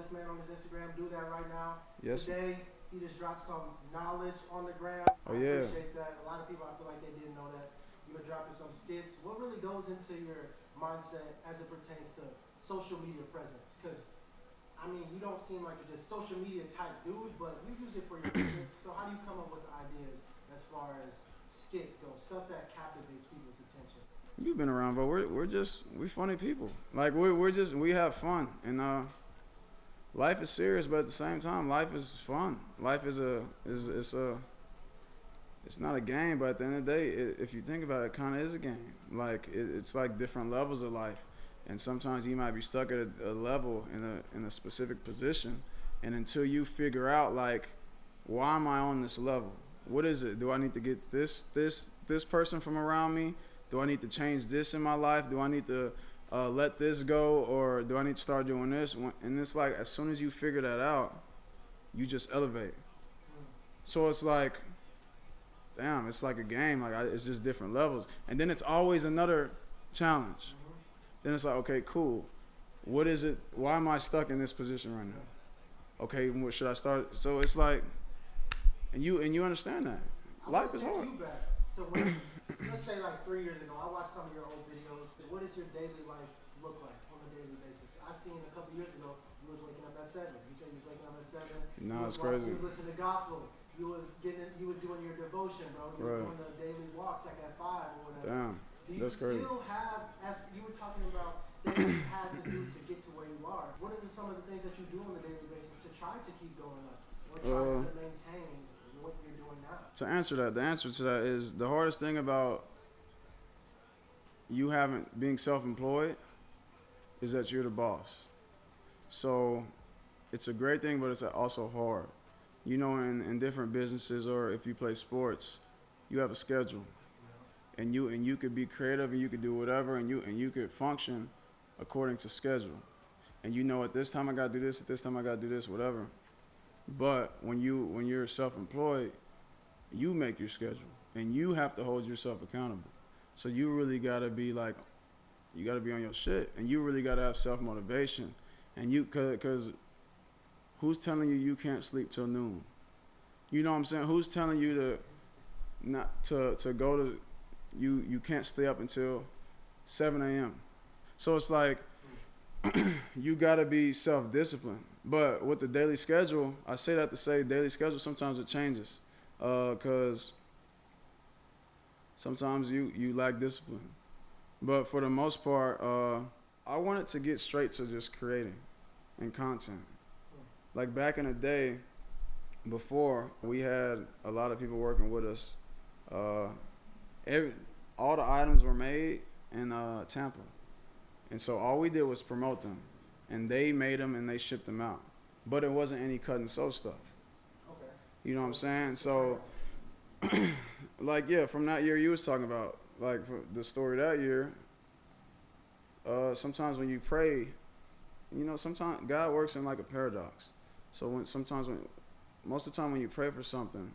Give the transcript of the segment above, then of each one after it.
this man on his Instagram. Do that right now. Yes. Today, he just dropped some knowledge on the gram. Oh, I yeah. appreciate that. A lot of people, I feel like they didn't know that. You were dropping some skits. What really goes into your mindset as it pertains to social media presence? Because, I mean, you don't seem like you're just social media type dude, but you use it for your business. So how do you come up with the ideas as far as skits go, stuff that captivates people's attention? You've been around, but we funny people. Like we have fun, and life is serious, but at the same time, life is fun. Life is it's not a game, but at the end of the day, if you think about it, it kind of is a game. Like it's like different levels of life, and sometimes you might be stuck at a level in a specific position, and until you figure out like, why am I on this level? What is it? Do I need to get this person from around me? Do I need to change this in my life? Do I need to let this go, or do I need to start doing this? And it's like, as soon as you figure that out, you just elevate. So it's like, damn, it's like a game. Like it's just different levels, and then it's always another challenge. Then it's like, okay, cool. What is it? Why am I stuck in this position right now? Okay, what should I start? So it's like, and you understand that life is hard. You back to when, let's say like 3 years ago, I watched some of your old videos. What does your daily life look like on a daily basis? I seen a couple years ago, you was waking up at 7. You said you was waking up at 7. No, it's crazy. You was listening to gospel. You was doing your devotion, bro. You were doing the daily walks like at 5 or whatever. Damn, that's crazy. Do you still have, as you were talking about, things you had to do to get to where you are? What are some of the things that you do on a daily basis to try to keep going up or try to maintain what you're doing now? To answer that, the answer to that is the hardest thing about you being self-employed is that you're the boss. So it's a great thing, but it's also hard. You know, in different businesses, or if you play sports, you have a schedule, and you could be creative and you could do whatever, and you could function according to schedule. And you know, at this time I gotta do this, at this time I gotta do this, whatever. But when you're self-employed, you make your schedule, and you have to hold yourself accountable. So you really gotta be like, you gotta be on your shit, and you really gotta have self-motivation. And cause who's telling you can't sleep till noon? You know what I'm saying? Who's telling you to go to, you can't stay up until 7 a.m. So it's like, you gotta be self-disciplined. But with the daily schedule, I say that to say daily schedule, sometimes it changes. Cause sometimes you lack discipline. But for the most part, I wanted to get straight to just creating and content. Like back in the day, before, we had a lot of people working with us. All the items were made in Tampa. And so all we did was promote them. And they made them and they shipped them out. But it wasn't any cut and sew stuff. Okay. You know what I'm saying? So, like, yeah, from that year you was talking about, like, for the story that year, sometimes when you pray, you know, sometimes God works in like a paradox. So most of the time when you pray for something,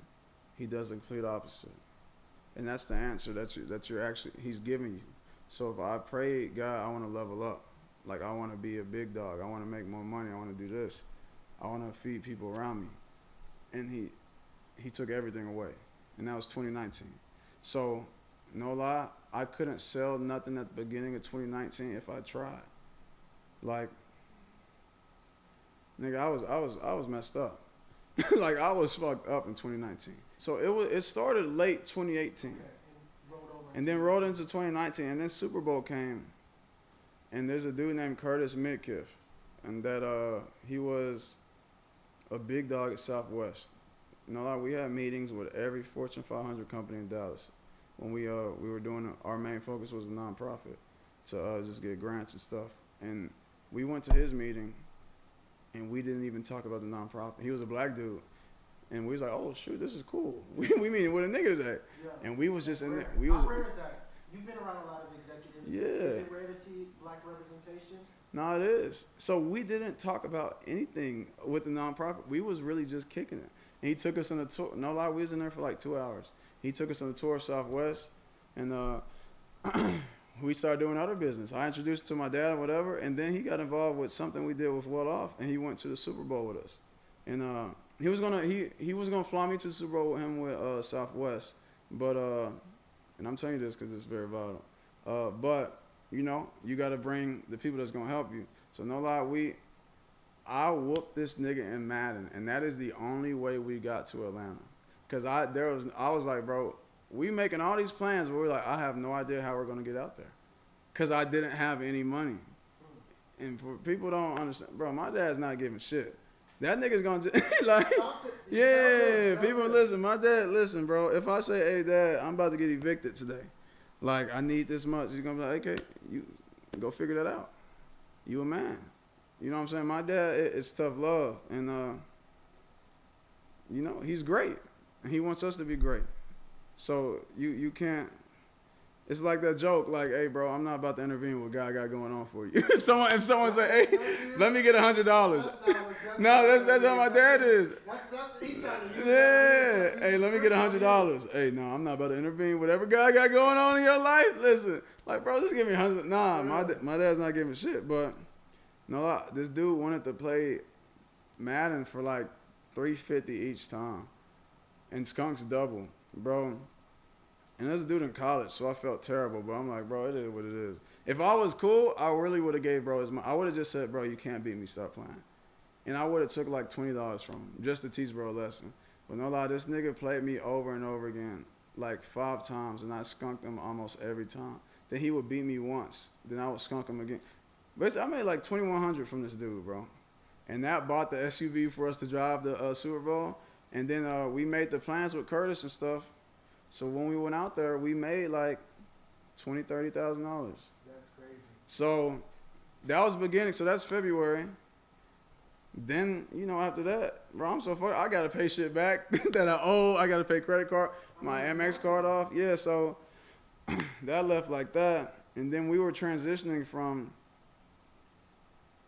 he does the complete opposite. And that's the answer that you're actually, he's giving you. So if I pray, God, I want to level up. Like, I want to be a big dog. I want to make more money. I want to do this. I want to feed people around me. And he took everything away. And that was 2019. So, no lie, I couldn't sell nothing at the beginning of 2019 if I tried. Like, nigga, I was messed up. Like, I was fucked up in 2019. So it started late 2018. Okay. And then rolled into 2019, and then Super Bowl came, and there's a dude named Curtis Midkiff, and that he was a big dog at Southwest. You know, like, we had meetings with every Fortune 500 company in Dallas. When we were doing, our main focus was a nonprofit to just get grants and stuff. And we went to his meeting, and we didn't even talk about the nonprofit. He was a black dude. And we was like, oh, shoot, this is cool. We meeting with a nigga today. Yeah. And we was just in there. How rare is that? You've been around a lot of executives. Yeah. Is it rare to see black representation? No, it is. So we didn't talk about anything with the nonprofit. We was really just kicking it. And he took us on a tour. No lie, we was in there for like 2 hours. He took us on a tour of Southwest. And we started doing other business. I introduced him to my dad or whatever, and then he got involved with something we did with Well Off, and he went to the Super Bowl with us. And he was gonna fly me to the Super Bowl with him with Southwest, but and I'm telling you this because it's very vital. But you know, you got to bring the people that's gonna help you. So no lie, I whooped this nigga in Madden, and that is the only way we got to Atlanta. Cause I was like, bro, we making all these plans, but we're like, I have no idea how we're gonna get out there, cause I didn't have any money. And for people don't understand, bro, my dad's not giving shit. That nigga's gonna like, yeah. People listen, my dad, listen, bro. If I say, hey, dad, I'm about to get evicted today, like I need this much, he's gonna be like, okay, you go figure that out. You a man. You know what I'm saying? My dad is tough love, and you know, he's great, and he wants us to be great. So you can't. It's like that joke, like, hey, bro, I'm not about to intervene with what God got going on for you. if someone say, hey, let me get $100. No, that's how my dad is. Yeah. Hey, let me get $100. Hey, no, I'm not about to intervene. Whatever God got going on in your life, listen. Like, bro, just give me $100. Nah, my dad's not giving shit. But no, this dude wanted to play Madden for like $350 each time, and Skunk's double, bro. And this dude in college, so I felt terrible. But I'm like, bro, it is what it is. If I was cool, I really would have gave bro his money. I would have just said, bro, you can't beat me, stop playing. And I would have took like $20 from him just to teach bro a lesson. But no lie, this nigga played me over and over again like 5 times, and I skunked him almost every time. Then he would beat me once, then I would skunk him again. Basically, I made like $2,100 from this dude, bro. And that bought the SUV for us to drive the Super Bowl. And then we made the plans with Curtis and stuff. So when we went out there, we made like $20,000, $30,000. That's crazy. So that was the beginning. So that's February. Then, you know, after that, bro, I'm so fucked. I got to pay shit back that I owe. I got to pay credit card, my Amex card off. Yeah, so that left like that. And then we were transitioning from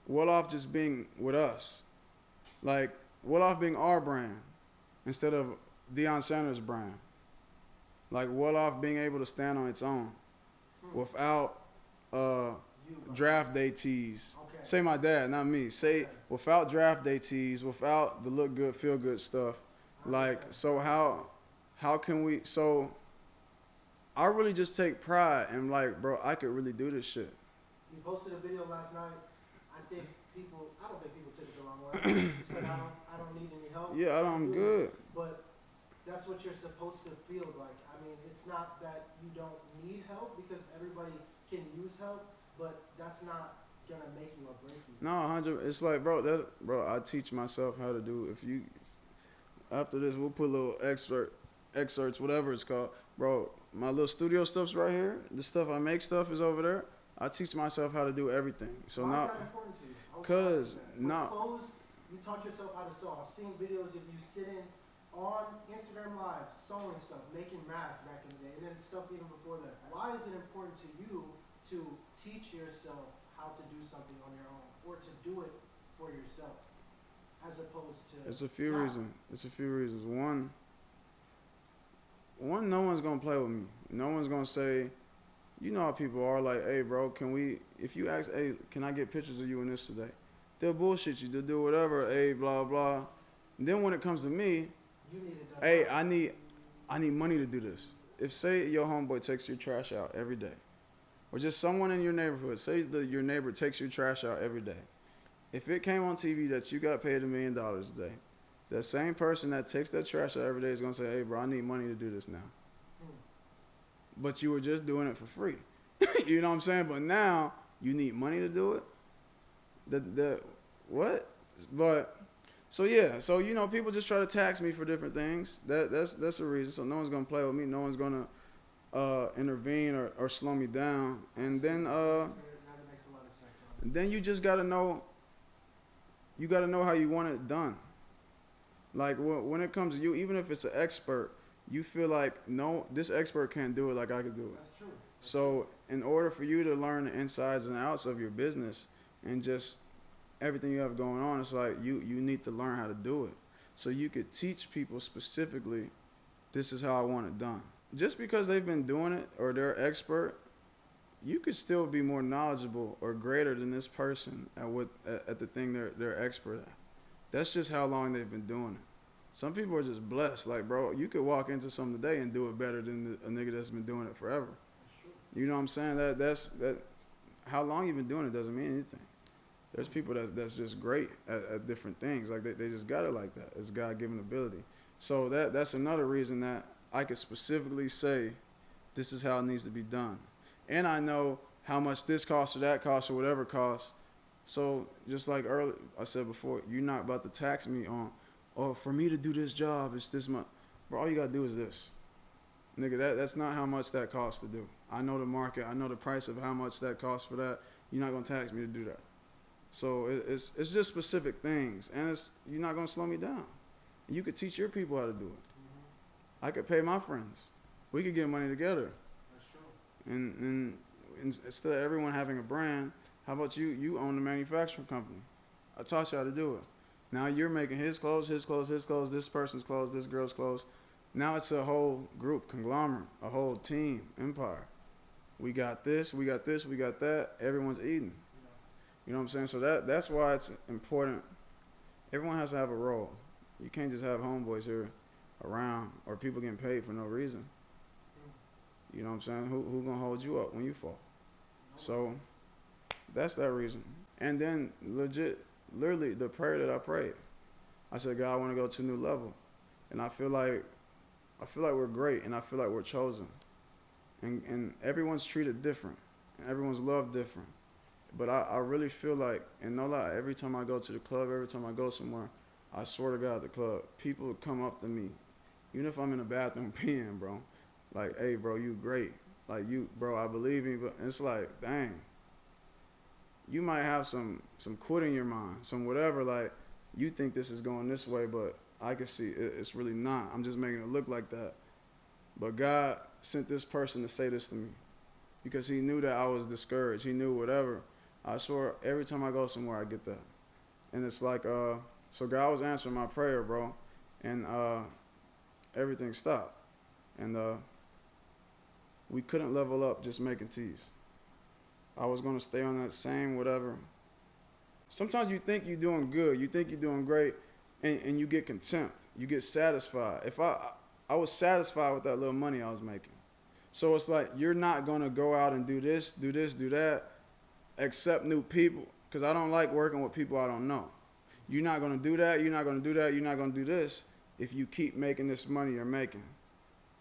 Well Off just being with us. Like, Well Off being our brand instead of Deion Sanders' brand. Like, Well Off being able to stand on its own without draft day tees. Okay. Say my dad, not me. Say without draft day tees, without the look good, feel good stuff. Like, so how can we? So I really just take pride in, like, bro, I could really do this shit. You posted a video last night. I don't think people took it the wrong way. You said I don't need any help. Yeah, I'm good. But that's what you're supposed to feel like. I mean, it's not that you don't need help, because everybody can use help, but that's not gonna make you or break you. No, 100. It's like, bro, I teach myself how to do. After this, we'll put little excerpts, whatever it's called, bro. My little studio stuff's right here. The stuff I make stuff is over there. I teach myself how to do everything. So why now, is that important to you? cause now, clothes, you taught yourself how to sew. I've seen videos of you sitting on Instagram Live, sewing stuff, making masks back in the day, and then stuff even before that. Why is it important to you to teach yourself how to do something on your own, or to do it for yourself, as opposed to? it's a few reasons. It's a few reasons. One, no one's gonna play with me. No one's gonna say, you know how people are, like, hey, bro, if you ask, hey, can I get pictures of you in this today? They'll bullshit you. They'll do whatever, hey, blah, blah. And then when it comes to me, You need it done. hey, I need money to do this. If, say, your homeboy takes your trash out every day, or just someone in your neighborhood, say your neighbor takes your trash out every day. If it came on TV that you got paid $1 million a day, that same person that takes that trash out every day is going to say, hey, bro, I need money to do this now. But you were just doing it for free. You know what I'm saying? But now you need money to do it. What? But so yeah. So, you know, people just try to tax me for different things. That's a reason. So no one's gonna play with me. No one's gonna intervene or slow me down. And then then you just gotta know. You gotta know how you want it done. Like when it comes to you, even if it's an expert, you feel like, no, this expert can't do it like I could do it. That's true. So in order for you to learn the insides and outs of your business and just everything you have going on, it's like you need to learn how to do it. So you could teach people specifically, this is how I want it done. Just because they've been doing it or they're expert, you could still be more knowledgeable or greater than this person at the thing they're expert at. That's just how long they've been doing it. Some people are just blessed. Like, bro, you could walk into something today and do it better than a nigga that's been doing it forever. You know what I'm saying? That's how long you've been doing it doesn't mean anything. There's people that's just great at different things. Like they just got it like that. It's God-given ability. So that's another reason that I could specifically say this is how it needs to be done. And I know how much this costs or that costs or whatever costs. So just like earlier, I said before, you're not about to tax me on, oh, for me to do this job, it's this much. Bro, all you got to do is this. Nigga, that's not how much that costs to do. I know the market. I know the price of how much that costs for that. You're not going to tax me to do that. So it's just specific things. And you're not going to slow me down. You could teach your people how to do it. Mm-hmm. I could pay my friends. We could get money together. That's true. And instead of everyone having a brand, how about you own the manufacturing company? I taught you how to do it. Now you're making his clothes, this person's clothes, this girl's clothes. Now it's a whole group, conglomerate, a whole team, empire. We got this, we got that. Everyone's eating. You know what I'm saying? So that's why it's important. Everyone has to have a role. You can't just have homeboys here around or people getting paid for no reason. You know what I'm saying? Who gonna hold you up when you fall? So that's that reason. And then literally the prayer that I prayed, I said, God, I want to go to a new level. And I feel like we're great, and I feel like we're chosen. And everyone's treated different, and everyone's loved different. But I really feel like, and no lie, every time I go to the club, every time I go somewhere, I swear to God, the club, people come up to me, even if I'm in the bathroom peeing, bro, like, hey, bro, you great. Like, you, bro, I believe in you. But it's like, dang, you might have some quit in your mind, some whatever, like, you think this is going this way, but I can see it's really not. I'm just making it look like that. But God sent this person to say this to me because he knew that I was discouraged. He knew whatever. I swear, every time I go somewhere, I get that. And it's like, so God was answering my prayer, bro, and everything stopped. And we couldn't level up just making teas. I was going to stay on that same whatever. Sometimes you think you're doing good. You think you're doing great, and you get content. You get satisfied. If I was satisfied with that little money I was making. So it's like you're not going to go out and do this, do that, accept new people, because I don't like working with people I don't know. You're not going to do that. You're not going to do that. You're not going to do this if you keep making this money you're making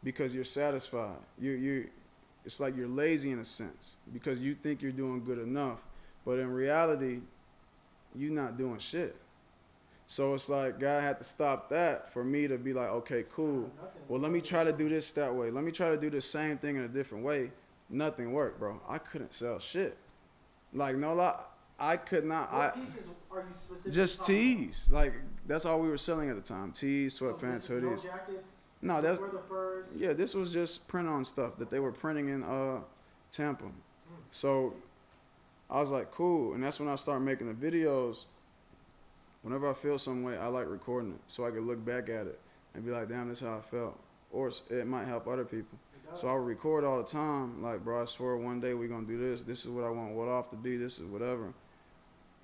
because you're satisfied. It's like you're lazy in a sense because you think you're doing good enough. But in reality, you're not doing shit. So it's like God had to stop that for me to be like, okay, cool. Well, let me try to do this that way. Let me try to do the same thing in a different way. Nothing worked, bro. I couldn't sell shit. Like, no lie, I could not. What pieces are you specifically just tees. Like, that's all we were selling at the time. Tees, sweatpants, hoodies. No jackets? No, that's, the furs? yeah, this was just print on stuff that they were printing in Tampa. So I was like, cool. And that's when I started making the videos. Whenever I feel some way, I like recording it so I could look back at it and be like, damn, this is how I felt. Or it might help other people. So I would record all the time, like, bro, I swear one day we're going to do this. This is what I want what off to be. This is whatever.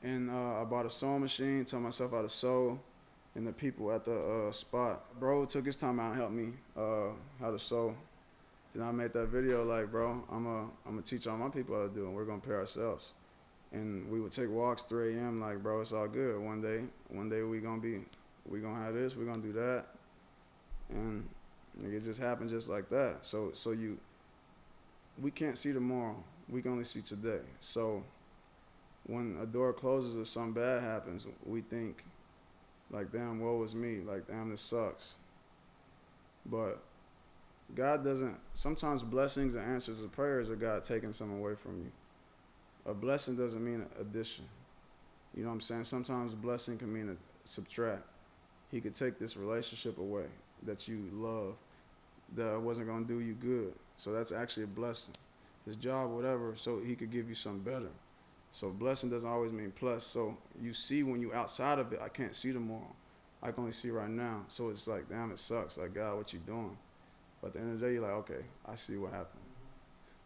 And I bought a sewing machine, taught myself how to sew. And the people at the spot, bro, took his time out and helped me how to sew. Then I made that video like, bro, I'm gonna teach all my people how to do it. And we're going to pay ourselves. And we would take walks 3 a.m. like, bro, it's all good. One day we gonna have this, we're gonna do that. And it just happened just like that. So we can't see tomorrow. We can only see today. So when a door closes or something bad happens, we think like, damn, woe is me. Like, damn, this sucks. But God doesn't, sometimes blessings and answers to prayers are God taking something away from you. A blessing doesn't mean addition. You know what I'm saying? Sometimes a blessing can mean a subtract. He could take this relationship away that you love that wasn't going to do you good. So that's actually a blessing. His job, whatever, so he could give you something better. So blessing doesn't always mean plus. So you see when you outside of it, I can't see tomorrow. I can only see right now. So it's like, damn, it sucks. Like, God, what you doing? But at the end of the day, you're like, okay, I see what happened.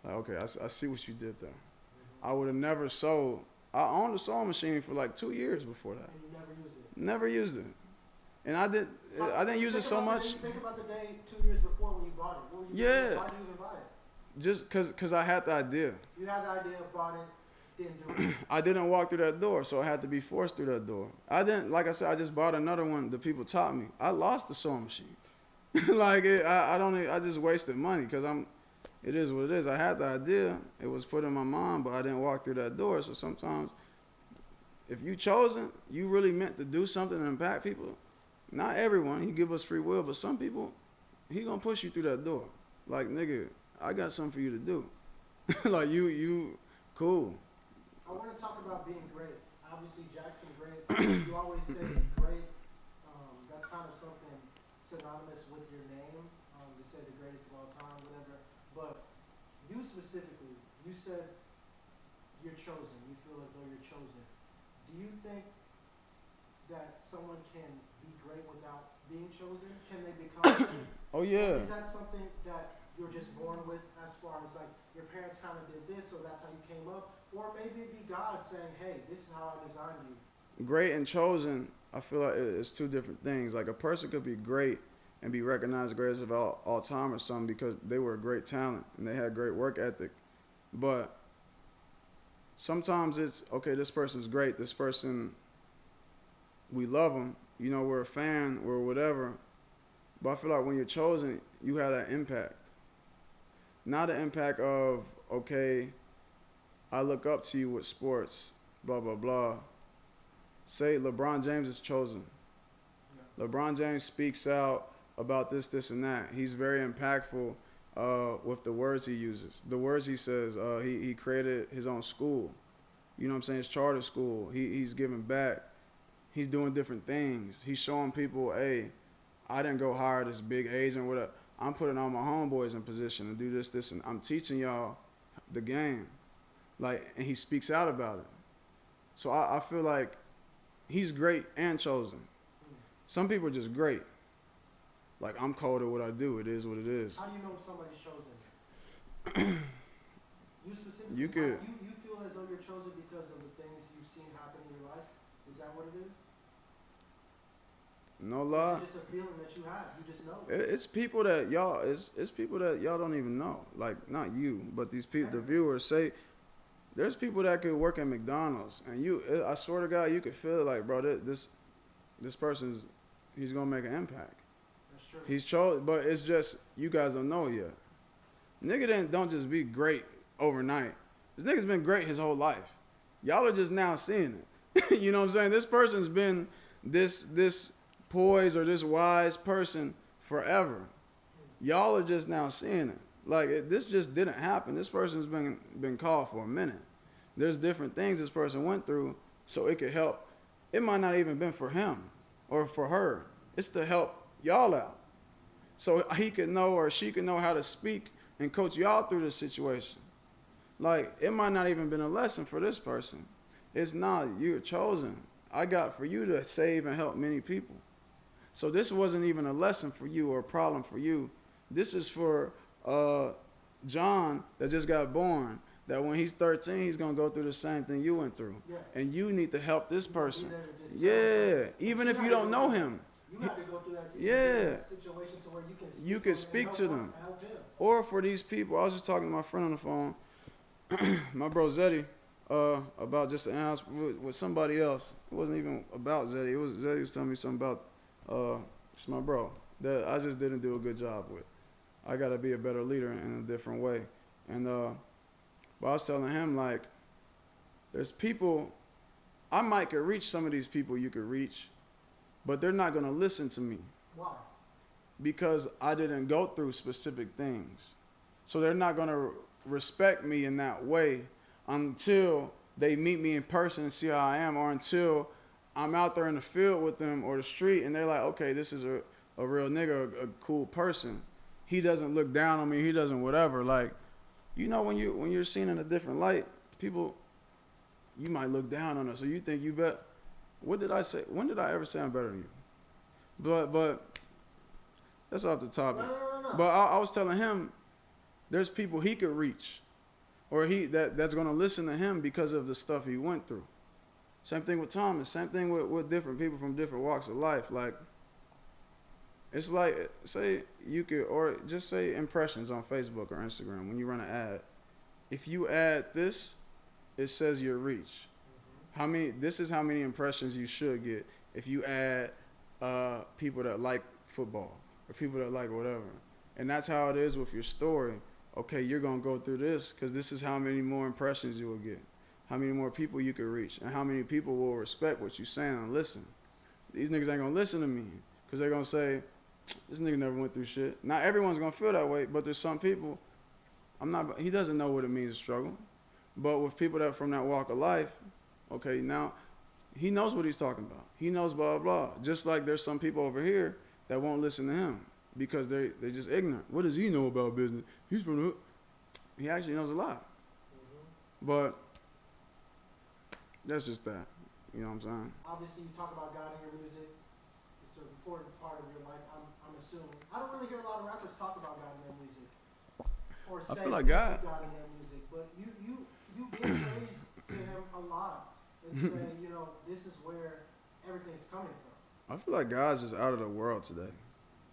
Like, okay, I see what you did there. I would have never sold. I owned a sewing machine for like 2 years before that. And you never used it. Never used it, and I didn't use it so much. Think about the day 2 years before when you bought it. What were you doing? Why did you even buy it? Just cause I had the idea. You had the idea, bought it, didn't do it. I didn't walk through that door, so I had to be forced through that door. I didn't, like I said, I just bought another one. The people taught me. I lost the sewing machine. I just wasted money because it is what it is. I had the idea. It was put in my mind, but I didn't walk through that door. So sometimes, if you chosen, you really meant to do something and impact people. Not everyone. He give us free will, but some people, he gonna push you through that door. Like, nigga, I got something for you to do. Like, you cool. I want to talk about being great. Obviously, Jackson great. You always say great. That's kind of something synonymous with your name. They say the greatest of all time, whatever. But you specifically, you said you're chosen. You feel as though you're chosen. Do you think that someone can be great without being chosen? Can they become great? Oh, yeah. Is that something that you're just born with, as far as like your parents kind of did this, so that's how you came up? Or maybe it'd be God saying, hey, this is how I designed you. Great and chosen, I feel like it's two different things. Like, a person could be great and be recognized the greatest of all time or something because they were a great talent and they had great work ethic. But sometimes it's, okay, this person's great. This person, we love them. You know, we're a fan, we're whatever. But I feel like when you're chosen, you have that impact. Not the impact of, okay, I look up to you with sports, blah, blah, blah. Say LeBron James is chosen. Yeah. LeBron James speaks out about this, this, and that. He's very impactful with the words he uses. The words he says, he created his own school. You know what I'm saying? His charter school. He's giving back. He's doing different things. He's showing people, hey, I didn't go hire this big agent, whatever. I'm putting all my homeboys in position to do this, this, and I'm teaching y'all the game. Like, and he speaks out about it. So I feel like he's great and chosen. Some people are just great. Like, I'm cold at what I do. It is what it is. How do you know if somebody's chosen? You specifically, you could. You feel as though you're chosen because of the things you've seen happen in your life? Is that what it is? No lie. It's just a feeling that you have. You just know. It's people that y'all. It's people that y'all don't even know. Like, not you, but these people, the viewers say. There's people that could work at McDonald's, and I swear to God, you could feel like, bro, this person's, he's gonna make an impact. That's true. He's chosen, but it's just you guys don't know yet. Nigga don't just be great overnight. This nigga's been great his whole life. Y'all are just now seeing it. You know what I'm saying? This person's been this poised or this wise person forever. Y'all are just now seeing it. Like, this just didn't happen. This person's been called for a minute. There's different things this person went through, so it could help. It might not even been for him or for her. It's to help y'all out. So he could know or she could know how to speak and coach y'all through this situation. Like, it might not even been a lesson for this person. It's not. You're chosen. I got for you to save and help many people. So this wasn't even a lesson for you or a problem for you. This is for John that just got born, that when he's 13, he's going to go through the same thing you went through. Yeah. And you need to help this person. Yeah. Even if you don't know him. You have to go through that situation to where you can speak to them. Or for these people, I was just talking to my friend on the phone, my bro Zeddy, about just an house with somebody else. It wasn't even about Zeddy. Zeddy was telling me something about, it's my bro, that I just didn't do a good job with. I got to be a better leader in a different way. And but I was telling him, like, there's people, I might could reach some of these people you could reach, but they're not going to listen to me. Why? Because I didn't go through specific things. So they're not going to respect me in that way until they meet me in person and see how I am, or until I'm out there in the field with them or the street and they're like, okay, this is a real nigga, a cool person. He doesn't look down on me. He doesn't whatever. Like, you know, when you're seen in a different light, people, you might look down on us. So you think you bet. What did I say? When did I ever say I'm better than you? But that's off the topic. No. But I was telling him, there's people he could reach or that's gonna listen to him because of the stuff he went through. Same thing with Thomas. Same thing with different people from different walks of life. Like, it's like, say you could, or just say impressions on Facebook or Instagram when you run an ad. If you add this, it says your reach. This is how many impressions you should get if you add people that like football or people that like whatever. And that's how it is with your story. Okay, you're going to go through this because this is how many more impressions you will get, how many more people you can reach, and how many people will respect what you're saying and listen. These niggas ain't going to listen to me because they're going to say, this nigga never went through shit. Not everyone's going to feel that way, but there's some people, he doesn't know what it means to struggle. But with people that from that walk of life, okay, now he knows what he's talking about. He knows blah, blah, blah. Just like there's some people over here that won't listen to him because they're just ignorant. What does he know about business? He's from the hood. He actually knows a lot. But that's just that. You know what I'm saying? Obviously, you talk about God in your music. It's an important part of your life, I'm assuming. I don't really hear a lot of rappers talk about God in their music. Or say I feel like God in their music. But you give praise to him a lot and say, you know, this is where everything's coming from. I feel like God's just out of the world today.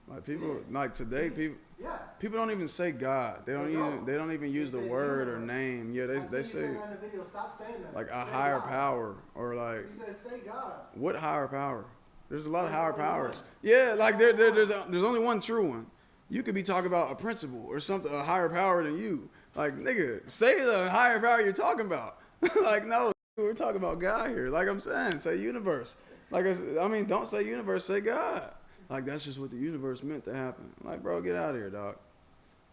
Like people, like today, people don't even say God. They don't even use the word or name. Yeah, they say in the video, stop saying that. Like a higher power or like. He said, say God. What higher power? There's a lot of higher powers. Yeah, like there's only one true one. You could be talking about a principle or something, a higher power than you. Like, nigga, say the higher power you're talking about. Like, no, we're talking about God here. Like I'm saying, say universe. Like, don't say universe, say God. Like, that's just what the universe meant to happen. Like, bro, get out of here, dog.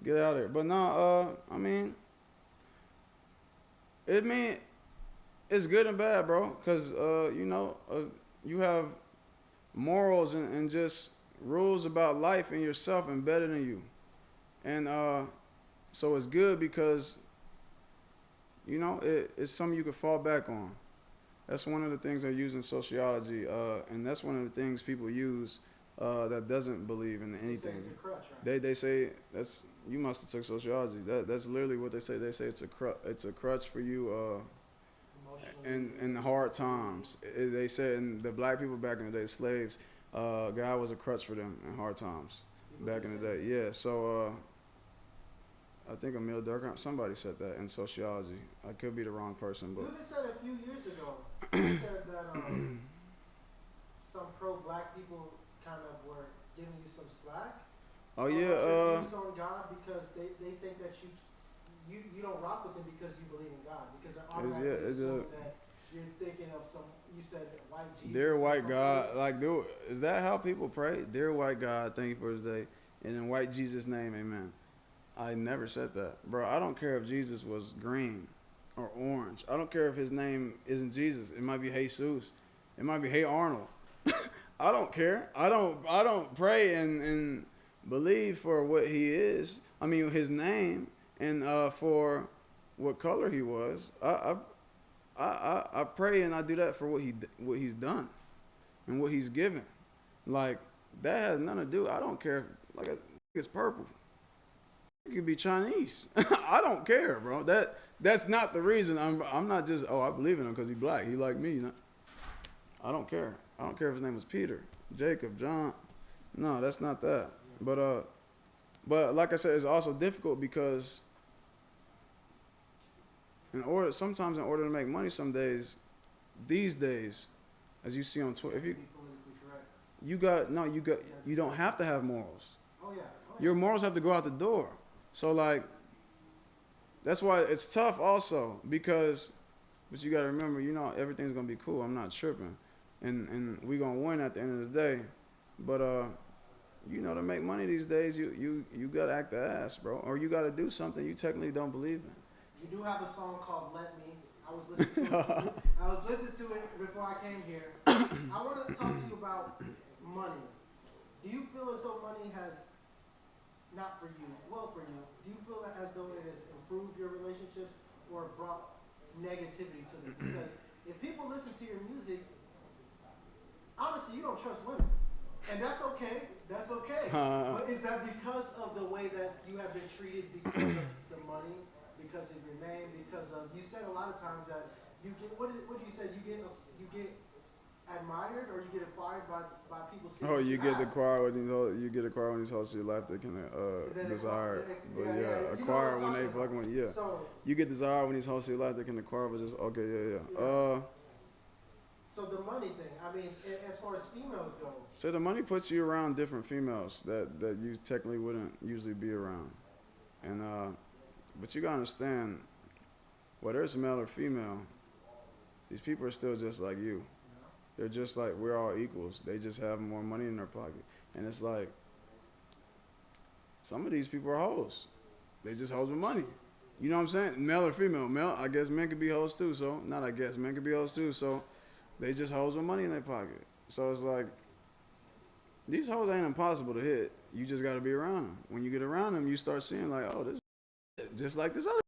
Get out of here. But no, it's good and bad, bro. Because, you have morals and just rules about life and yourself embedded in you. And so it's good because, it's something you can fall back on. That's one of the things I use in sociology, and that's one of the things people use that doesn't believe in anything. It's a crutch, right? They say you must have took sociology. That's literally what they say. They say it's a crutch for you in hard times. They said, and the black people back in the day, slaves, God was a crutch for them in hard times back in the day. Yeah, so I think Emil Durkheim, somebody said that in sociology. I could be the wrong person, but you even said a few years ago, you said that some pro-black people kind of were giving you some slack. Oh yeah, views on God because they think that you don't rock with them because you believe in God, because they're automatically assume that you're thinking of some. You said white Jesus. Dear white God, like, dude, is that how people pray? Dear white God, thank you for this day, and in white Jesus' name, amen. I never said that, bro. I don't care if Jesus was green or orange. I don't care if his name isn't Jesus. It might be Jesus. It might be Hey Arnold. I don't care. I don't pray and believe for what he is. I mean, his name and for what color he was. I pray and I do that for what he's done and what he's given. Like, that has nothing to do. I don't care. Like, it's purple. It could be Chinese. I don't care, bro. That's not the reason. I'm not just, I believe in him because he's black. He like me. I don't care. I don't care if his name was Peter, Jacob, John. No, that's not that. But like I said, it's also difficult because sometimes in order to make money, these days, as you see on Twitter, you don't have to have morals. Oh yeah. Your morals have to go out the door. So like, that's why it's tough also because, but you got to remember, everything's gonna be cool. I'm not tripping, and we gonna win at the end of the day. But to make money these days, you gotta act the ass, bro, or you gotta do something you technically don't believe in. You do have a song called "Let Me." I was listening to it before I came here. I want to talk to you about money. Do you feel as though money has, not for you, well for you, do you feel as though it has improved your relationships or brought negativity to them? Because if people listen to your music, honestly, you don't trust women. And that's okay. That's okay. But is that because of the way that you have been treated because of the money because of your name, because of you said a lot of times that you get what do you say you get admired or you get acquired by people seeing Oh, what you get have. acquired when these hosts of your life they can desire. But yeah, acquire when they fucking with So you get desired when these hosts of your life they can acquire, but just okay, yeah. So the money thing, I mean, as far as females go. So the money puts you around different females that you technically wouldn't usually be around, and but you gotta understand, whether it's male or female, these people are still just like you. They're just like, we're all equals. They just have more money in their pocket. And it's like, some of these people are hoes. They just hoes with money. You know what I'm saying? Male or female. Male, I guess men could be hoes too. So, not I guess, men could be hoes too. So, they just hoes with money in their pocket. So, it's like, these hoes ain't impossible to hit. You just got to be around them. When you get around them, you start seeing like, oh, this just like this other.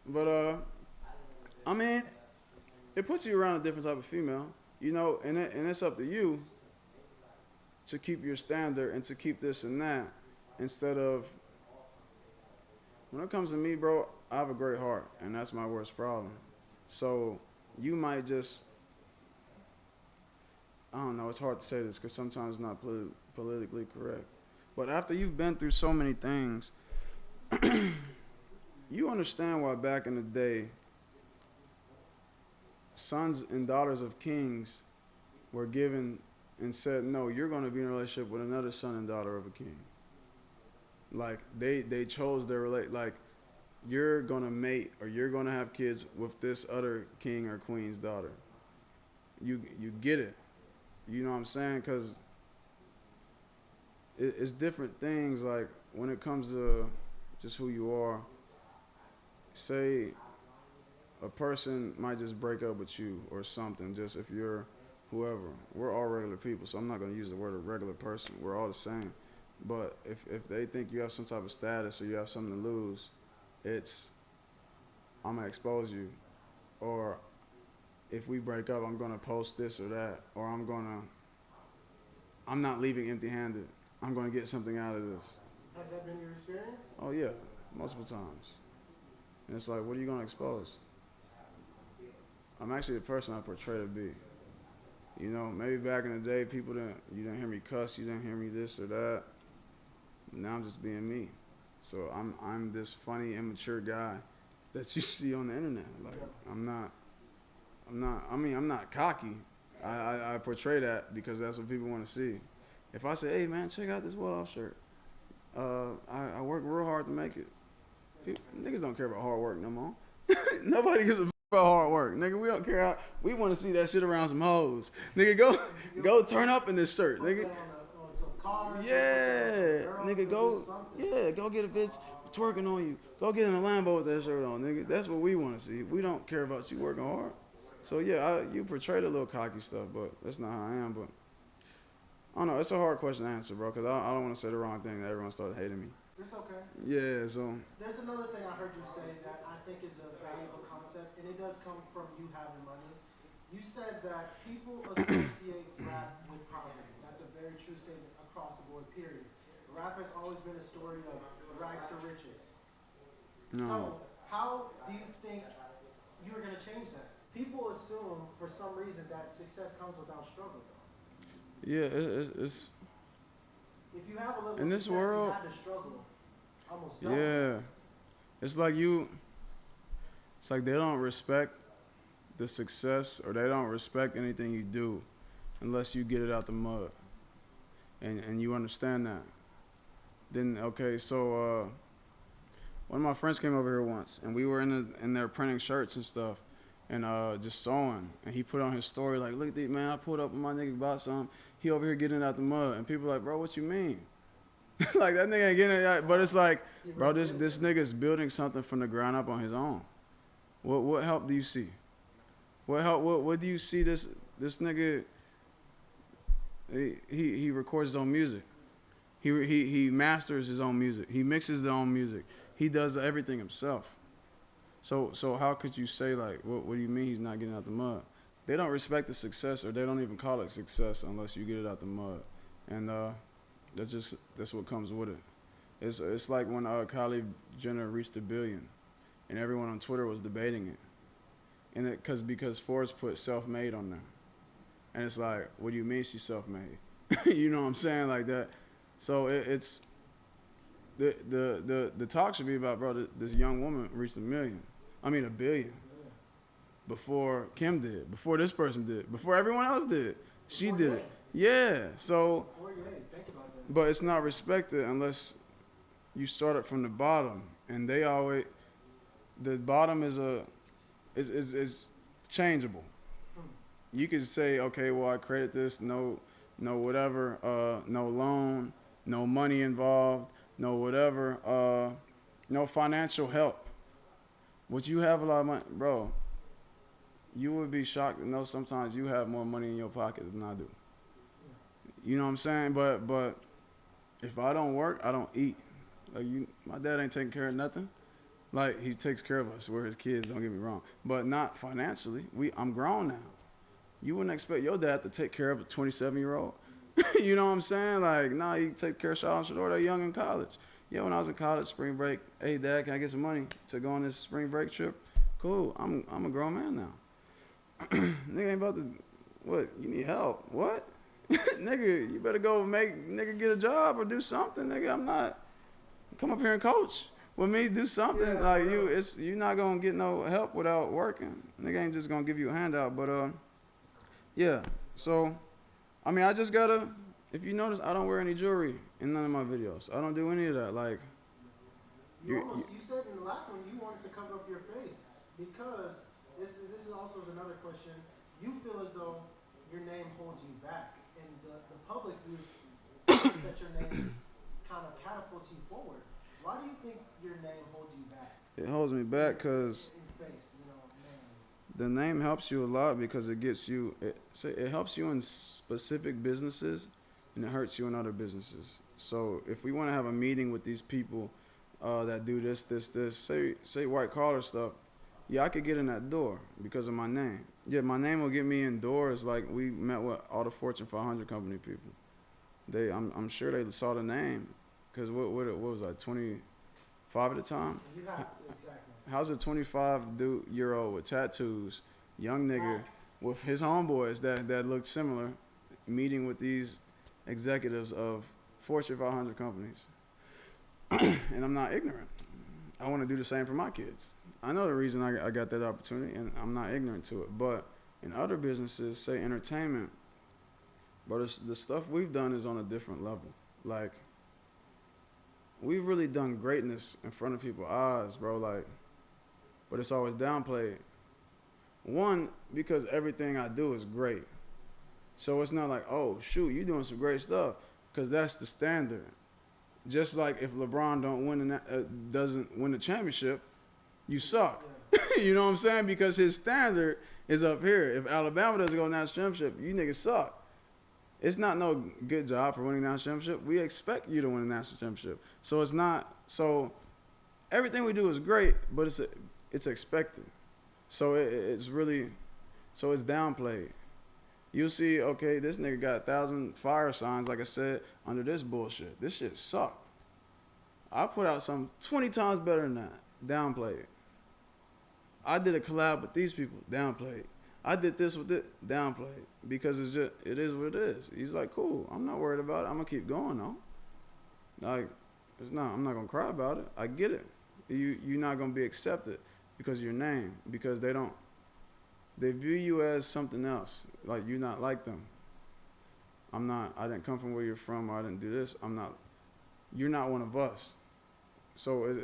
But, I mean, it puts you around a different type of female. You know, and it's up to you to keep your standard and to keep this and that instead of, when it comes to me, bro, I have a great heart, and that's my worst problem. So you might just, I don't know, it's hard to say this because sometimes it's not politically correct. But after you've been through so many things, you understand why back in the day, sons and daughters of kings were given and said, no, you're going to be in a relationship with another son and daughter of a king. Like, they chose their like, you're going to mate or you're going to have kids with this other king or queen's daughter. You get it. You know what I'm saying? Because it's different things. Like, when it comes to just who you are, say a person might just break up with you or something, just if you're whoever. We're all regular people, so I'm not going to use the word a regular person. We're all the same. But if they think you have some type of status or you have something to lose, it's, I'm going to expose you. Or if we break up, I'm going to post this or that. Or I'm not leaving empty-handed. I'm going to get something out of this. Has that been your experience? Oh, yeah, multiple times. And it's like, what are you going to expose? I'm actually the person I portray to be. You know, maybe back in the day, you didn't hear me cuss, you didn't hear me this or that. Now I'm just being me. So I'm this funny, immature guy that you see on the internet. Like, I'm not cocky. I portray that because that's what people want to see. If I say, hey man, check out this well-off shirt. I work real hard to make it. Niggas don't care about hard work no more. Nobody gives a about hard work, nigga. We don't care how. We want to see that shit around some hoes, nigga. Go turn up in this shirt, nigga. On some cars, yeah, girls, nigga. Go get a bitch twerking on you. Go get in a Lambo with that shirt on, nigga. That's what we want to see. We don't care about you working hard. So yeah, you portrayed a little cocky stuff, but that's not how I am. But I don't know. It's a hard question to answer, bro, because I don't want to say the wrong thing that everyone started hating me. It's okay. Yeah, so. There's another thing I heard you say that I think is a valuable concept, and it does come from you having money. You said that people associate rap with poverty. That's a very true statement across the board, period. Rap has always been a story of rags to riches. No. So, how do you think you are going to change that? People assume, for some reason, that success comes without struggle. Yeah, it's if you have a little in this success, world, you have to struggle. Almost done. Yeah, it's like they don't respect the success or they don't respect anything you do unless you get it out the mud, and you understand that. Then okay, so one of my friends came over here once, and we were in there printing shirts and stuff, and just sewing, and he put on his story like, look at this, man, I pulled up with my nigga bought some. He over here getting it out the mud, and people like, bro, what you mean? Like, that nigga ain't getting it out. But it's like, bro, this nigga's building something from the ground up on his own. What help do you see? What do you see this nigga? He records his own music. He masters his own music. He mixes his own music. He does everything himself. So how could you say, like, what do you mean he's not getting out the mud? They don't respect the success, or they don't even call it success unless you get it out the mud. And that's what comes with it. It's like when Kylie Jenner reached $1 billion. and everyone on Twitter was debating it. And because Forbes put self-made on there. And it's like, what do you mean she's self-made? You know what I'm saying? Like that. So it's the talk should be about, bro, this young woman reached a billion. Before Kim did, before this person did, before everyone else did. She did it. Yeah. So Think about that. but it's not respected unless you start it from the bottom. And they always, the bottom is changeable. You could say, okay, well, I created this, no whatever, no loan, no money involved, no whatever, no financial help. Would you have a lot of money? Bro, you would be shocked to know sometimes you have more money in your pocket than I do. You know what I'm saying? But if I don't work, I don't eat. Like my dad ain't taking care of nothing. Like, he takes care of us. We're his kids, don't get me wrong. But not financially. I'm grown now. You wouldn't expect your dad to take care of a 27-year-old. You know what I'm saying? Like, nah, you take care of Shilo and Shedeur. They're young in college. Yeah, when I was in college, spring break, hey, Dad, can I get some money to go on this spring break trip? Cool. I'm a grown man now. Nigga ain't about to, what, you need help? What? Nigga, you better go get a job or do something, nigga. I'm not, come up here and coach with me, do something. Yeah, like, you're not gonna get no help without working. Nigga ain't just gonna give you a handout, but, yeah. So, I mean, I just gotta, if you notice, I don't wear any jewelry in none of my videos. I don't do any of that, like. You said in the last one you wanted to cover up your face because this is also another question. You feel as though your name holds you back, and the public views that your name kind of catapults you forward. Why do you think your name holds you back? It holds me back because the name helps you a lot because it gets you. It helps you in specific businesses, and it hurts you in other businesses. So if we want to have a meeting with these people that do this, say white collar stuff, yeah, I could get in that door because of my name. Yeah, my name will get me in doors. Like, we met with all the Fortune 500 company people. I'm sure they saw the name because what was I, 25 at the time? Exactly. How's a 25-year-old with tattoos, young nigga with his homeboys that looked similar, meeting with these executives of Fortune 500 companies? And I'm not ignorant. I want to do the same for my kids. I know the reason I got that opportunity, and I'm not ignorant to it. But in other businesses, say entertainment, but the stuff we've done is on a different level. Like, we've really done greatness in front of people's eyes, bro. Like, but it's always downplayed. One, because everything I do is great. So it's not like, oh, shoot, you're doing some great stuff, because that's the standard. Just like if LeBron doesn't win the championship, you suck. You know what I'm saying? Because his standard is up here. If Alabama doesn't go to the national championship, you niggas suck. It's not no good job for winning the national championship. We expect you to win the national championship. So it's not. So everything we do is great, but it's expected. So it's really, so it's downplayed. You see, okay, this nigga got 1,000 fire signs, like I said, under this bullshit. This shit sucked. I put out something 20 times better than that. Downplayed. I did a collab with these people. Downplayed. I did this with it. Downplayed. Because it is what it is. He's like, cool. I'm not worried about it. I'm gonna keep going though. Like, I'm not gonna cry about it. I get it. You're not gonna be accepted because of your name. Because they view you as something else. Like, you're not like them. I didn't come from where you're from, or I didn't do this. You're not one of us. So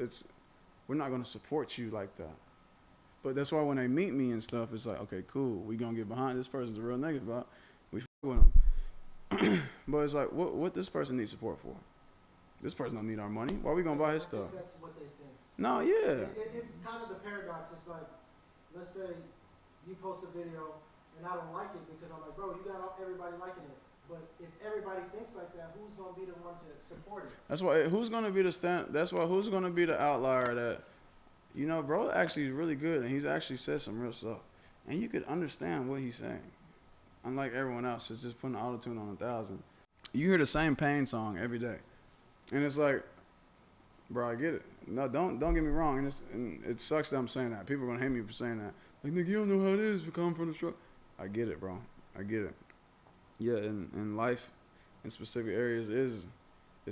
we're not going to support you like that. But that's why when they meet me and stuff, it's like, okay, cool. We going to get behind this person's a real nigga, but we f with him. But it's like, what this person needs support for? This person don't need our money. Why are we going to buy his stuff? That's what they think. No, yeah. It's kind of the paradox. It's like, let's say you post a video and I don't like it because I'm like, bro, you got everybody liking it. But if everybody thinks like that, who's gonna be the one to support it? That's why who's gonna be the outlier that, you know, bro actually is really good and he's actually said some real stuff. And you could understand what he's saying. Unlike everyone else that's just putting auto-tune on 1,000. You hear the same Pain song every day. And it's like, bro, I get it. No, don't get me wrong, and it sucks that I'm saying that. People are gonna hate me for saying that. Like, nigga, you don't know how it is to come from the struggle. I get it, bro. I get it. Yeah, and life in specific areas is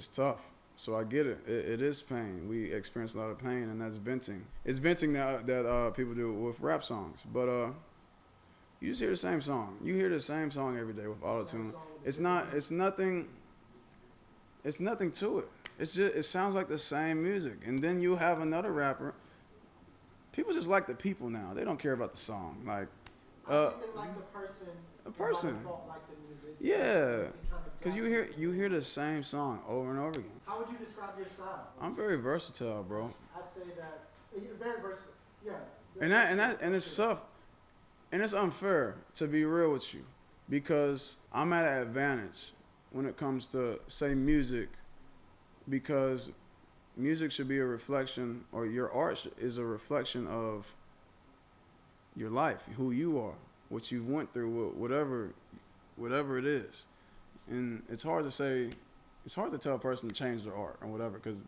tough. So I get it. It is pain. We experience a lot of pain, and that's venting. It's venting that people do with rap songs. But you just hear the same song. You hear the same song every day with auto-tune. It's nothing to it. It sounds like the same music. And then you have another rapper. People just like the people now. They don't care about the song. Like, I think they like the person. The person. Like the music. Yeah. Because you hear the same song over and over again. How would you describe your style? I'm very versatile, bro. I say that you're very versatile. Yeah. And it's tough. And it's unfair, to be real with you, because I'm at an advantage when it comes to, say, music, because music should be a reflection, or your art is a reflection of your life, who you are, what you went through, whatever it is. And it's hard to tell a person to change their art or whatever, because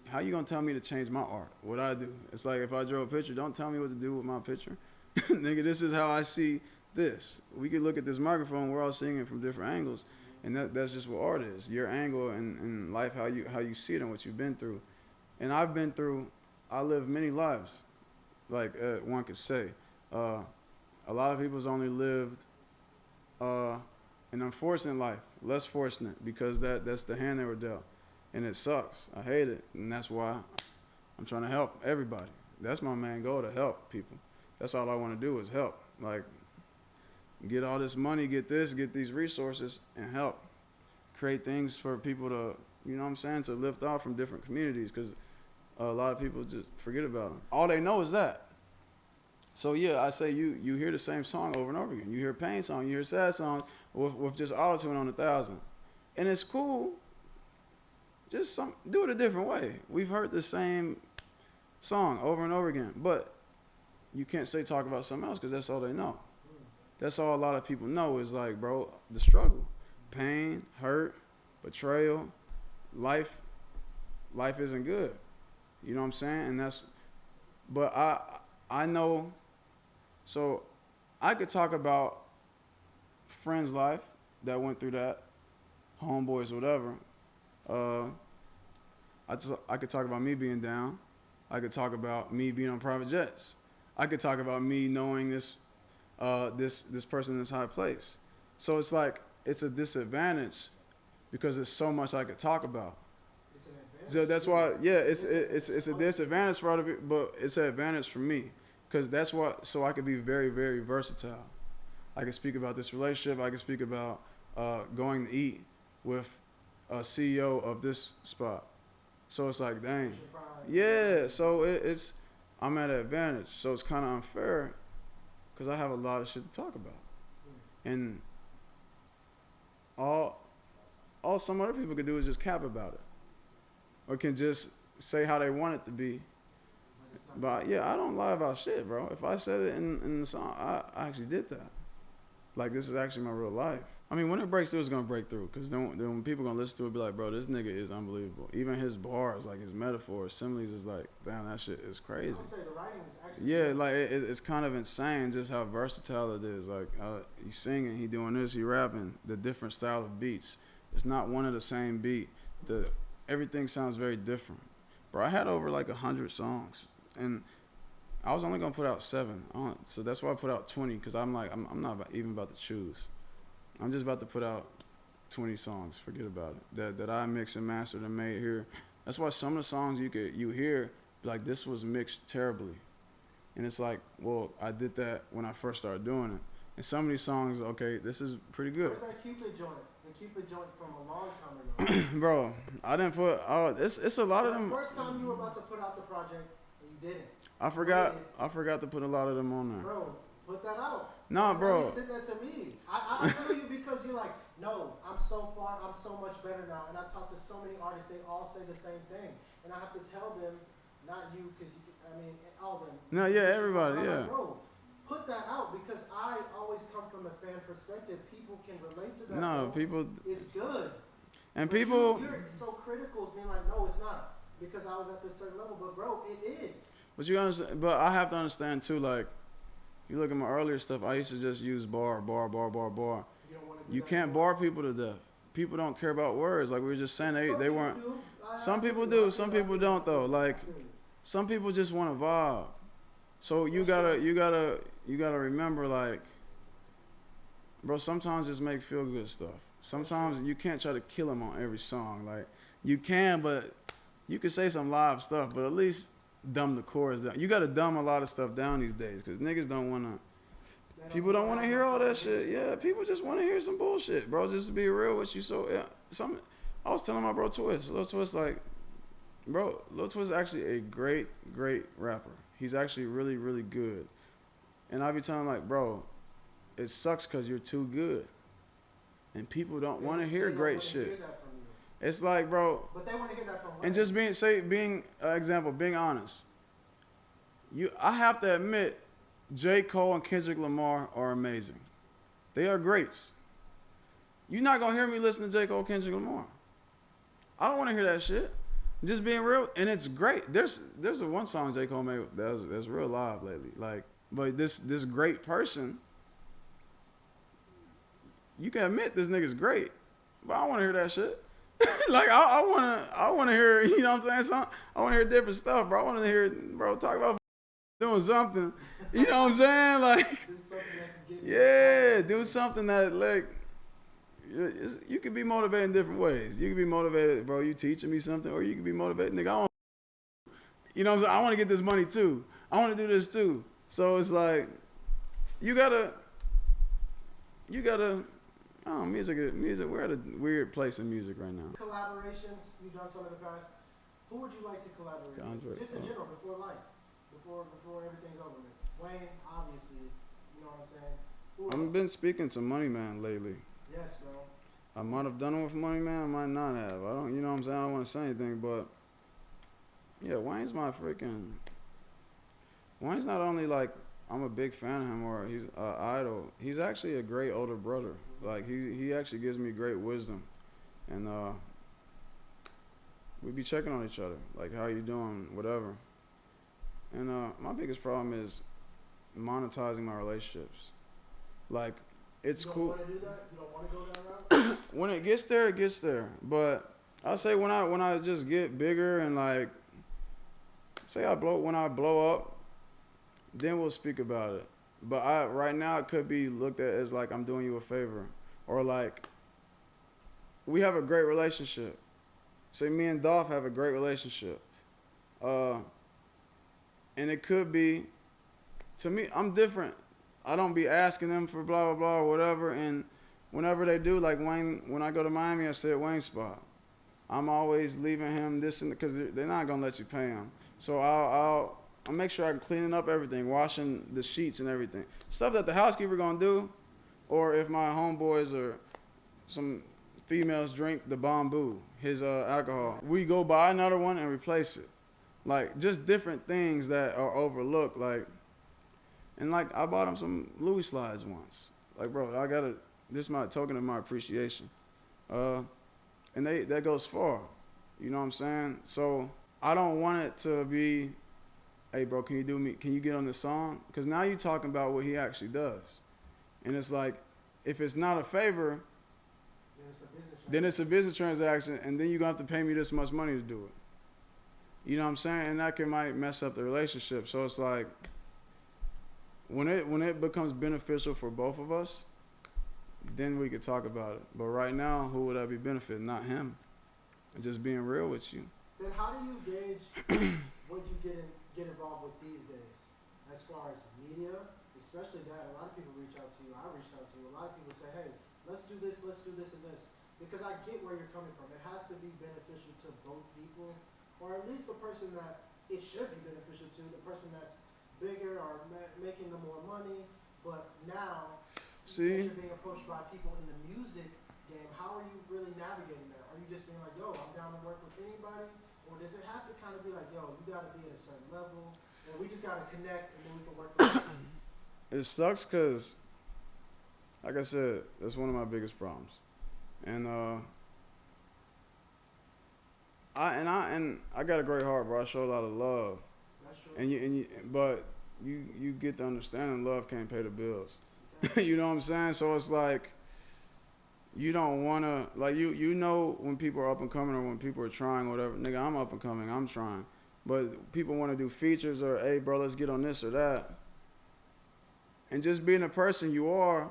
how you gonna tell me to change my art, what I do? It's like if I draw a picture, don't tell me what to do with my picture. Nigga, this is how I see this. We could look at this microphone, we're all seeing it from different angles, and that's just what art is. Your angle in life, how you see it and what you've been through. And I lived many lives, like one could say. A lot of people's only lived an unfortunate life, less fortunate, because that's the hand they were dealt. And it sucks. I hate it. And that's why I'm trying to help everybody. That's my main goal, to help people. That's all I want to do is help. Like, get all this money, get these resources, and help create things for people to, you know what I'm saying, to lift off from different communities, because a lot of people just forget about them. All they know is that. So yeah, I say you hear the same song over and over again. You hear pain song, you hear sad songs with just auto-tune on 1,000. And it's cool. Just do it a different way. We've heard the same song over and over again, but you can't talk about something else, because that's all they know. That's all a lot of people know is, like, bro, the struggle, pain, hurt, betrayal, life isn't good. You know what I'm saying? And but I know, so I could talk about friends' life that went through that, homeboys, whatever. I could talk about me being down. I could talk about me being on private jets. I could talk about me knowing this person in this high place. So it's like, it's a disadvantage because there's so much I could talk about. It's an advantage. So that's why, yeah, it's a disadvantage for other people, but it's an advantage for me, because that's what, so I could be very, very versatile. I can speak about this relationship. I can speak about going to eat with a CEO of this spot. So it's like, dang. Yeah, so I'm at an advantage. So it's kind of unfair because I have a lot of shit to talk about. And all some other people can do is just cap about it. Or can just say how they want it to be. But yeah, I don't lie about shit, bro. If I said it in the song, I actually did that. Like, this is actually my real life. I mean, when it breaks through, it's going to break through. Because then when people going to listen to it, be like, bro, this nigga is unbelievable. Even his bars, like his metaphors, similes, is like, damn, that shit is crazy. I'll say the writing is actually yeah, like, it's kind of insane just how versatile it is. Like, he's singing, he doing this, he rapping, the different style of beats. It's not one of the same beat. Everything sounds very different. Bro, I had over like 100 songs. And I was only going to put out 7. So that's why I put out 20, because I'm like, I'm not even about to choose. I'm just about to put out 20 songs. Forget about it. That I mixed and mastered and made here. That's why some of the songs you hear, like, this was mixed terribly. And it's like, well, I did that when I first started doing it. And some of these songs, okay, this is pretty good. Where's that Cupid joint? The Cupid joint from a long time ago. Bro, I didn't put, it's a lot of them. The first time you were about to put out the project, and you didn't. I forgot to put a lot of them on there. Bro, put that out. Nah, bro. Send that to me. I feel you, because you're like, no, I'm so far, I'm so much better now. And I talk to so many artists, they all say the same thing. And I have to tell them, not you, because all of them. No, yeah, everybody, I'm yeah. like, bro, put that out, because I always come from a fan perspective. People can relate to that. No, bro. people. It's good. And but people. You're so critical, being like, no, it's not. because I was at this certain level. But bro, it is. But you understand? But I have to understand too. Like, if you look at my earlier stuff, I used to just use bar. You don't want to do You that can't anymore? bar people to death. People don't care about words. Like we were just saying, they weren't. Some people I do. feel Some you. people don't though. Like I feel you. some people just want to vibe. So you gotta remember, like, bro. Sometimes just make feel good stuff. Sometimes you can't try to kill them on every song. Like you can, but you can say some live stuff. But at least dumb the chorus down. You gotta dumb a lot of stuff down these days because niggas don't wanna. People don't want to hear all that shit. Yeah, people just want to hear some bullshit, bro. Just to be real with you. So yeah, I was telling my bro Twist, Lil Twist, like, bro, Lil Twist is actually a great rapper. He's actually really, really good. And I be telling him, like, bro, it sucks because you're too good. And people don't want to hear great shit. It's like, bro. But they want to hear that from And just being honest. I have to admit, J. Cole and Kendrick Lamar are amazing. They are greats. You're not going to hear me listen to J. Cole, Kendrick Lamar. I don't want to hear that shit. Just being real, and it's great. There's a one song J. Cole made that's real live lately. Like, but this great person, you can admit this nigga's great, but I don't want to hear that shit. Like I want to hear, you know what I'm saying? I want to hear different stuff, bro. I want to hear, bro, talk about doing something. You know what I'm saying? Like, yeah, do something that, like, you can be motivated in different ways. You can be motivated, bro, you teaching me something, or you can be motivated, nigga, you know what I'm saying? I want to get this money too. I want to do this too. So it's like, you gotta, oh, music, we're at a weird place in music right now. Collaborations, you've done some in the past. Who would you like to collaborate with? Just in general, before life. Before everything's over with. Wayne, obviously, you know what I'm saying? I've been speaking to Money Man lately. Yes, bro. I might have done it with Money Man, I might not have. I don't, you know what I'm saying? I don't want to say anything, but yeah, Wayne's not only like I'm a big fan of him or he's an idol. He's actually a great older brother. Like he actually gives me great wisdom, and we be checking on each other, like how you doing, whatever. And my biggest problem is monetizing my relationships. Like, it's cool. You don't want to do that? You don't want to go that route? When it gets there, it gets there. But I'll say when I just get bigger and like, say when I blow up, then we'll speak about it. But right now it could be looked at as like I'm doing you a favor, or like we have a great relationship. Say me and Dolph have a great relationship. And it could be, to me, I'm different. I don't be asking them for blah, blah, blah, or whatever. And whenever they do, like Wayne, when I go to Miami, I stay at Wayne's spot. I'm always leaving him this and because they're not going to let you pay him. So I'll make sure I'm cleaning up everything, washing the sheets and everything. Stuff that the housekeeper going to do, or if my homeboys or some females drink the bamboo, his alcohol, we go buy another one and replace it. Like, just different things that are overlooked, like, and like, I bought him some Louis slides once. Like, bro, this is my token of my appreciation. And that goes far, you know what I'm saying? So, I don't want it to be, hey, bro, can you get on this song? Because now you're talking about what he actually does. And it's like, if it's not a favor, then it's a business transaction, and then you're going to have to pay me this much money to do it. You know what I'm saying? And that might mess up the relationship. So it's like, when it becomes beneficial for both of us, then we could talk about it. But right now, who would I be benefiting? Not him. And just being real with you. Then how do you gauge what you get involved with these days? As far as media, especially that, a lot of people reach out to you. I reached out to you. A lot of people say, hey, let's do this, and this. Because I get where you're coming from. It has to be beneficial to both people. Or at least the person that it should be beneficial to, the person that's bigger or making them more money. But now, you're being approached by people in the music game. How are you really navigating that? Are you just being like, yo, I'm down to work with anybody? Or does it have to kind of be like, yo, you got to be at a certain level, and we just got to connect, and then we can work with it? It sucks because, like I said, that's one of my biggest problems. And I got a great heart, bro. I show a lot of love, That's true. but you get the understanding love can't pay the bills. You know what I'm saying? So it's like you don't wanna like you know when people are up and coming or when people are trying or whatever. Nigga, I'm up and coming. I'm trying, but people want to do features or hey, bro, let's get on this or that. And just being the person you are,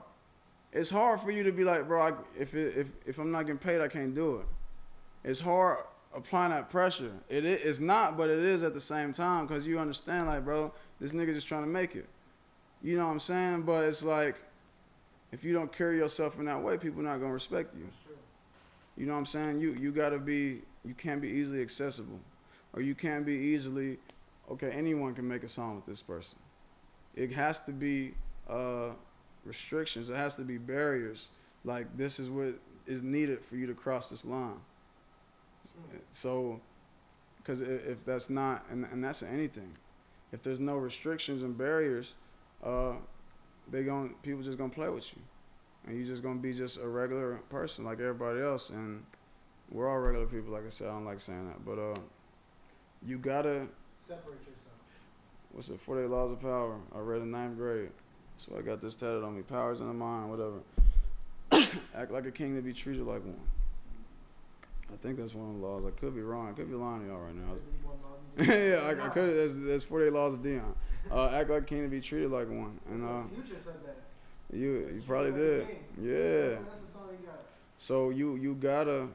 it's hard for you to be like, bro, if I'm not getting paid, I can't do it. It's hard applying that pressure. It's not, but it is at the same time because you understand, like, bro, this nigga just trying to make it. You know what I'm saying? But it's like, if you don't carry yourself in that way, people not gonna respect you. That's true. You know what I'm saying? You can't be easily accessible, or you can't be easily, okay, anyone can make a song with this person. It has to be restrictions. It has to be barriers. Like, this is what is needed for you to cross this line. So, because if that's not, and that's anything, if there's no restrictions and barriers, people just gonna play with you, and you just gonna be just a regular person like everybody else. And we're all regular people, like I said. I don't like saying that, but you gotta separate yourself. What's it? 48 Laws of Power. I read in 9th grade. So I got this tatted on me. Power's in the mind, whatever. Act like a king to be treated like one. I think that's one of the laws. I could be wrong. I could be lying to y'all right now. Yeah, I could. There's 48 laws of Deion. Act like a king to be treated like one. And Future said that. You probably did. Yeah. That's the song he got. So you gotta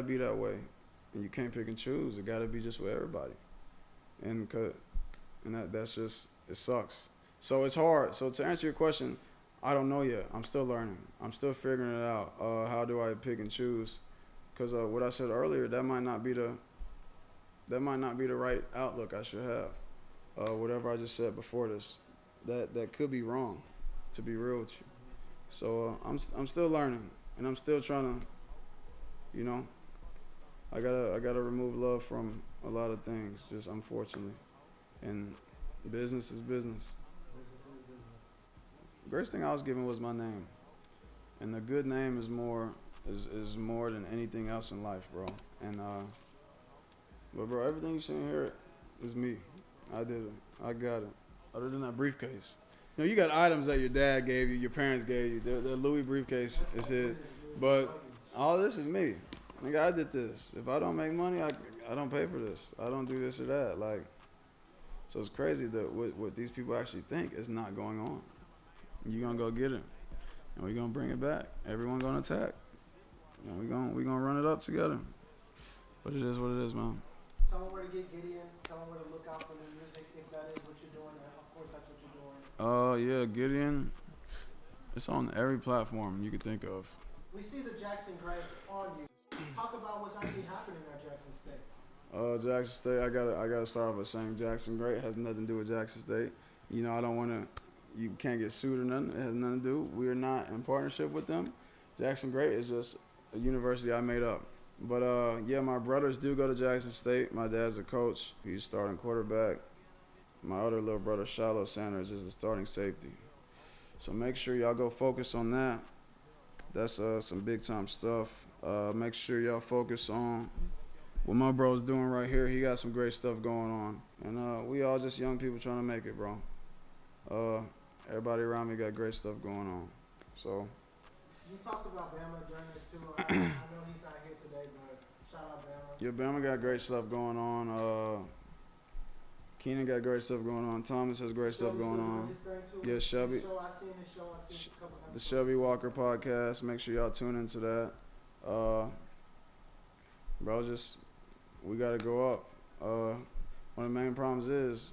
be that way, and you can't pick and choose. It gotta be just with everybody, and that's just, it sucks. So it's hard. So to answer your question, I don't know yet. I'm still learning. I'm still figuring it out. How do I pick and choose? Because what I said earlier, that might not be the right outlook I should have. Whatever I just said before this, that could be wrong, to be real with you. So I'm still learning, and I'm still trying to, you know, I gotta remove love from a lot of things, just unfortunately. And business is business. The greatest thing I was given was my name, and the good name is more than anything else in life, bro. And but bro, everything you see here is me. I did it. I got it. Other than that briefcase, you know, you got items that your dad gave you, your parents gave you. The Louis briefcase is it, but all this is me. Nigga, I did this. If I don't make money, I don't pay for this. I don't do this or that. Like, so it's crazy that what these people actually think is not going on. You gonna go get it, and we gonna bring it back. Everyone gonna attack, and we gonna run it up together. But it is what it is, man. Tell them where to get Gideon. Tell them where to look out for new music if that is what you're doing. And of course, that's what you're doing. Yeah, Gideon. It's on every platform you could think of. We see the Jackson Great on you. Talk about what's actually happening at Jackson State. Jackson State. I gotta start off by saying Jackson Great has nothing to do with Jackson State. You know, I don't want to. You can't get sued or nothing. It has nothing to do. We are not in partnership with them. Jackson Great is just a university I made up. But yeah, my brothers do go to Jackson State. My dad's a coach. He's starting quarterback. My other little brother, Shilo Sanders, is the starting safety. So make sure y'all go focus on that. That's some big time stuff. Make sure y'all focus on what my bro's doing right here. He got some great stuff going on. And we all just young people trying to make it, bro. Everybody around me got great stuff going on. So you talked about Bama during this too. I know he's not here today, but shout out Bama. Yeah, Bama got great stuff going on. Keenan got great stuff going on. Thomas has great stuff going on. Yeah, Shelby. I seen his show. I seen a couple episodes. The Shelby Walker podcast. Make sure y'all tune into that. Bro, we gotta go up. One of the main problems is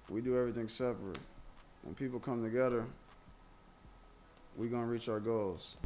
we do everything separate. When people come together, we gonna reach our goals.